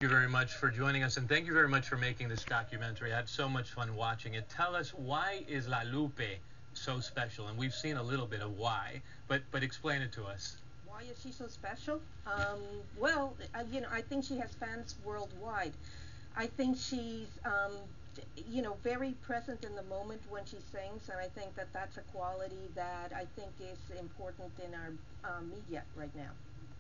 Thank you very much for joining us, and thank you very much for making this documentary. I had so much fun watching it. Tell us, why is La Lupe so special? And we've seen a little bit of why, but explain it to us. Why is she so special? I think she has fans worldwide. I think she's, very present in the moment when she sings, and I think that that's a quality that I think is important in our media right now.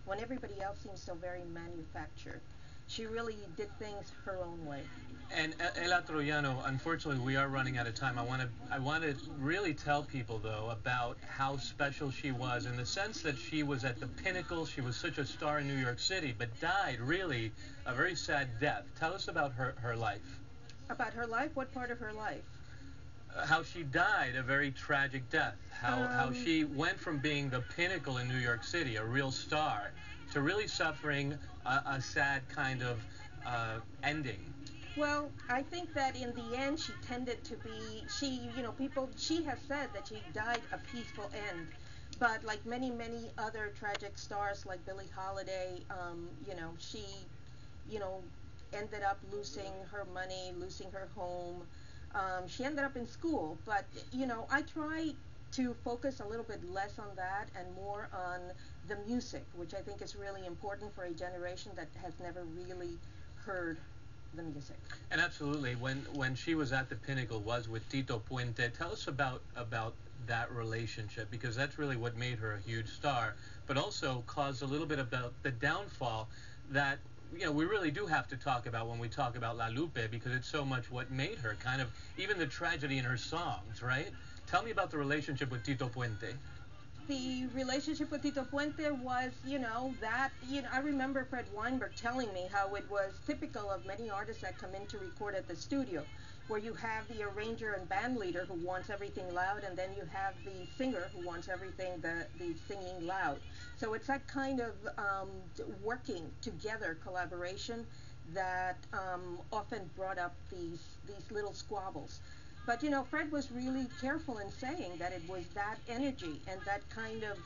When everybody else seems so very manufactured, she really did things her own way. And Ela Troyano, unfortunately, we are running out of time. I want to really tell people though about how special she was in the sense that she was at the pinnacle. She was such a star in New York City, but died really a very sad death. Tell us about her life. About her life? What part of her life? How she died a very tragic death. How she went from being the pinnacle in New York City, a real star, to really suffering a sad kind of ending. Well, I think that in the end, she tended to be, she has said that she died a peaceful end. But like many, many other tragic stars like Billie Holiday, she, you know, ended up losing her money, losing her home. She ended up in school. But, I try to focus a little bit less on that and more on the music, which I think is really important for a generation that has never really heard the music. And absolutely, when she was at the pinnacle, was with Tito Puente. Tell us about that relationship, because that's really what made her a huge star, but also caused a little bit about the downfall that we really do have to talk about when we talk about La Lupe, because it's so much what made her, kind of even the tragedy in her songs, right? Tell me about the relationship with Tito Puente. The relationship with Tito Puente was, I remember Fred Weinberg telling me how it was typical of many artists that come in to record at the studio, where you have the arranger and band leader who wants everything loud, and then you have the singer who wants everything, the singing loud. So it's that kind of working together collaboration that often brought up these little squabbles. But Fred was really careful in saying that it was that energy and that kind of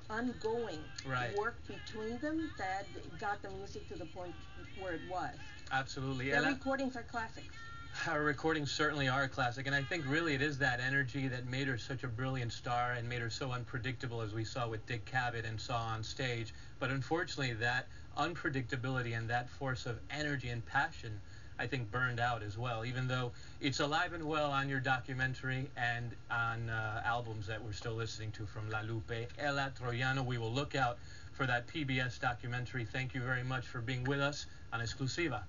ongoing Right. work between them that got the music to the point where it was. Absolutely. Their And recordings are classics. her recordings certainly are a classic, and I think really it is that energy that made her such a brilliant star and made her so unpredictable, as we saw with Dick Cavett and saw on stage. But unfortunately, that unpredictability and that force of energy and passion, I think, burned out as well, even though it's alive and well on your documentary and on albums that we're still listening to from La Lupe. Ela Troyano, we will look out for that PBS documentary. Thank you very much for being with us on Exclusiva.